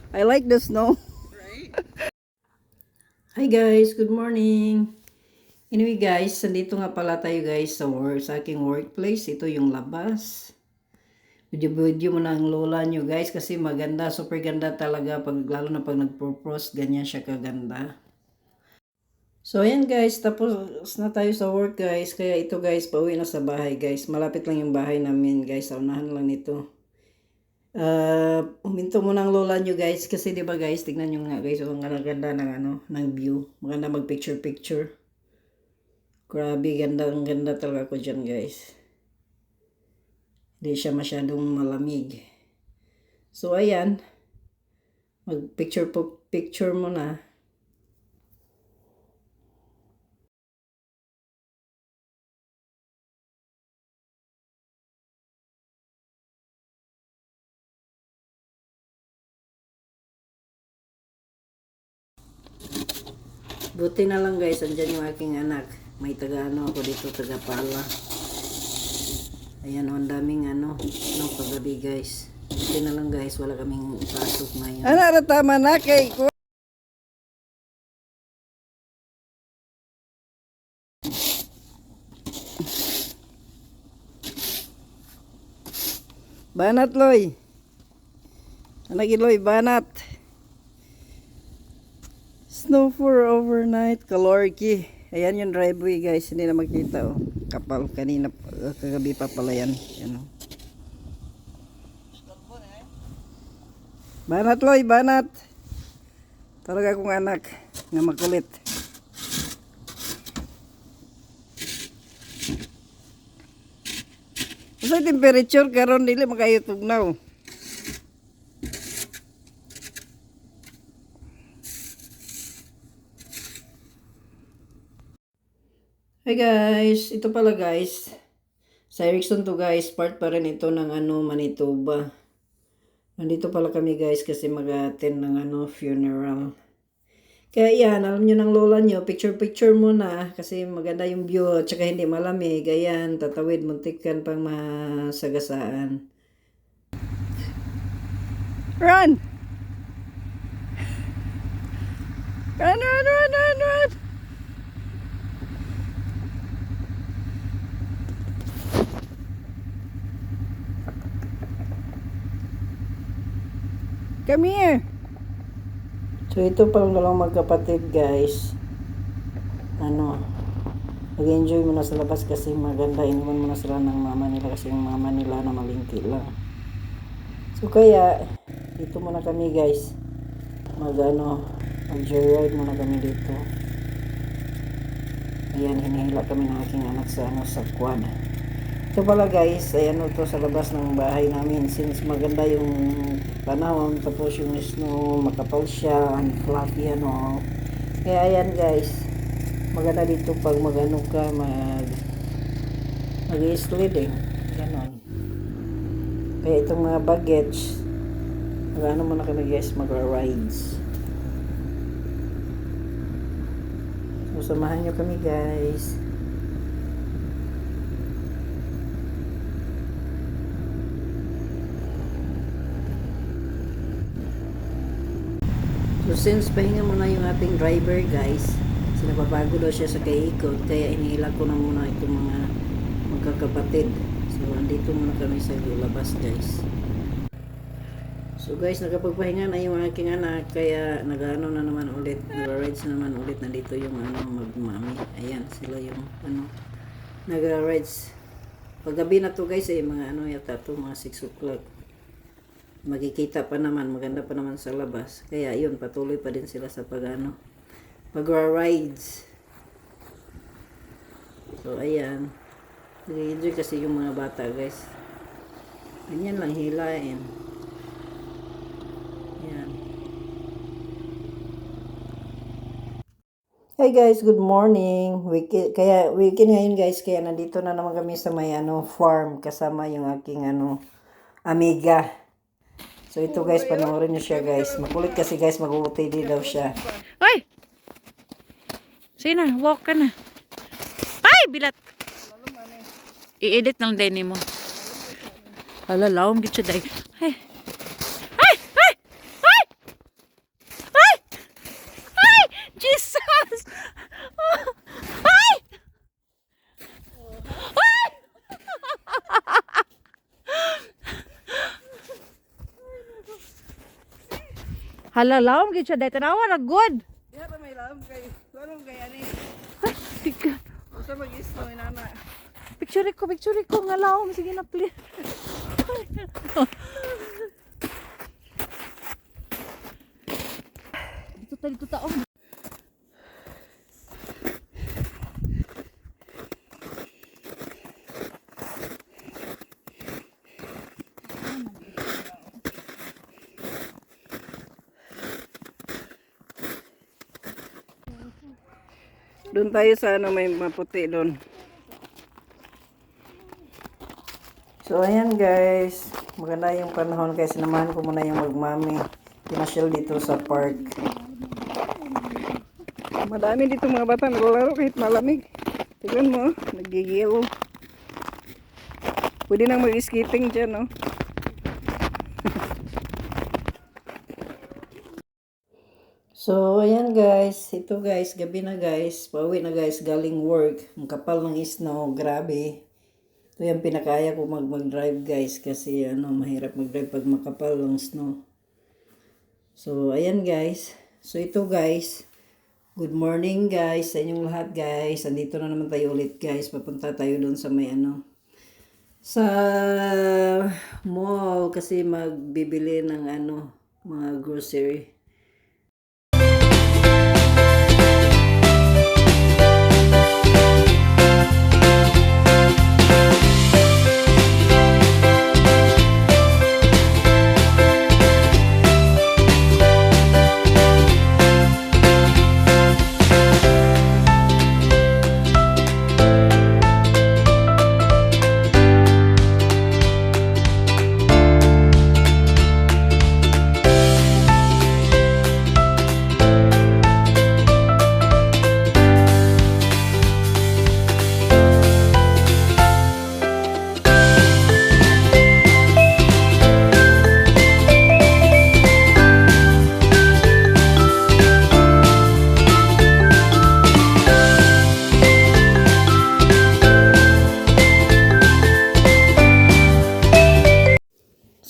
I like the snow. Right? Hi guys, good morning. Anyway guys, nandito nga pala tayo guys sa aking workplace. Ito yung labas. Video mo na ang lola nyo guys kasi maganda, super ganda talaga lalo na pag nag-propose, ganyan siya kaganda. So ayan guys, tapos na tayo sa work guys. Kaya ito guys, pauwi na sa bahay guys. Malapit lang yung bahay namin guys, sa unahan lang nito. Huminto mo ng lola nyo guys kasi 'di ba guys, tignan nyo nga guys, ang ganda ng ng view. Maganda mag picture. Grabe, ganda, ang ganda talaga ko diyan guys. Hindi siya masyadong malamig. So ayan, mag picture mo na. Buti na lang guys, andyan yung aking anak. May taga-ano ako dito, taga-pala. Ayan, ang daming nung paggabi guys. Buti na lang guys, wala kaming pasok ngayon. Ano na tama na kay ko? Banat loy. Anak iloy, banat. Snow for overnight, Kalorki. Ayan yung driveway guys, hindi na makita oh. Kapal, kanina, kagabi pa pala yan. Yan, oh. Banat loy, banat. Talaga akong anak nga makulit. Sa temperature karon dili makayutugnaw. Hi guys, ito pala guys. Sa Erickson to guys, part pa rin ito ng Manitoba. Nandito pala kami guys kasi mag-attend ng funeral. Kaya yan, alam nyo ng lola nyo, picture muna kasi maganda yung view at saka hindi malamig. Ayan, tatawid, muntikan pang masagasaan. Run! Run! Come here! So ito palang dalawang magkapatid guys. Mag-enjoy muna sa labas kasi maganda. Iniwan muna sila ng mama nila kasi yung mama nila na malingki lang. So kaya, dito muna kami guys. Mag-joyride muna kami dito. Ayan, hinihila kami ng aking anak sa quad. Ito pala guys, ayan ito sa labas ng bahay namin. Since maganda yung panahon, tapos yung snow, makapal siya, and fluffy Kaya ayan guys, maganda dito pag mag-sledding. Ganon. Kaya itong mga baggage, muna kami guys, mag-rides. So samahan nyo kami guys. So since pahinga muna yung ating driver guys, sinababago daw siya sa kaikot, kaya inihila ko na muna itong mga magkakapatid. So andito muna kami sa labas guys. So guys, nakapagpahinga na yung aking anak, kaya nag-ano na naman ulit, nagra-rides na naman ulit. Nandito yung magmami. Ayan, sila yung nagra-rides. Paggabi na to guys, mga yata to, mga 6 o'clock. Magkikita pa naman, maganda pa naman sa labas. Kaya yun, patuloy pa din sila sa pagra-rides. So ayan, nag-enjoy kasi yung mga bata guys. Ganyan lang, hilain. Ayan. Hey guys, good morning. Weekend ngayon guys, kaya nandito na naman kami sa may farm kasama yung aking amiga. So ito guys, panoorin niyo siya guys. Makulit kasi guys, mag-OOTD daw siya. Hoy! Sige na, walk ka na. Ay, bilat! I-edit ng Denny mo. Alalawang gitsa day. Ay! Ay! Ay! Ay! Halalawom gid siya dahil tanawa ra good. Diha pa may lam kay karon kay ani. Ay, tiga. Usa mag-isno inana. Picture ko nga lawom sige na please. Dito taon. Doon tayo sa ano may maputi doon. So ayan guys, maganda yung panahon kaya sinamahan ko muna yung magmami. Pinasyal dito sa park. Madami dito mga bata naglalaro kahit malamig. Tignan mo, nagigil. Pwede nang mag-skating dyan, no? So, ayan guys. Ito guys, gabi na guys. Pauwi na guys, galing work. Ang kapal ng snow, grabe. Ito yung pinakaya ko mag-drive guys. Kasi ano, mahirap mag-drive pag makapal ng snow. So, ayan guys. So, ito guys. Good morning guys sa inyong lahat guys. Andito na naman tayo ulit guys. Papunta tayo doon sa may ano. Sa mall kasi magbibili ng ano, mga grocery.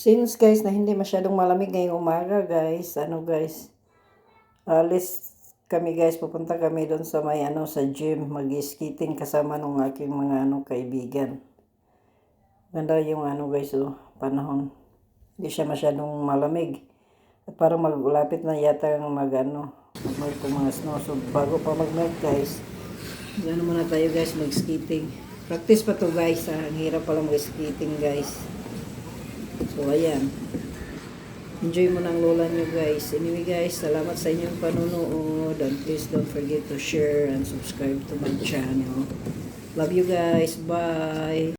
Since guys na hindi masyadong malamig ngayong umaga guys, ano guys, alis kami guys, pupunta kami doon sa may ano sa gym, mag-skating kasama nung aking mga ano kaibigan. Ganda yung ano guys, panahon. Hindi siya masyadong malamig. At parang maglapit na yata ang mag-melt ng mga snow. So bago pa mag-melt guys, gano'n muna tayo guys mag-skating. Practice pa to guys, ang hirap pala mag-skating guys. So, ayan. Enjoy mo ng lola nyo, guys. Anyway, guys, salamat sa inyong panunood. And please don't forget to share and subscribe to my channel. Love you, guys. Bye!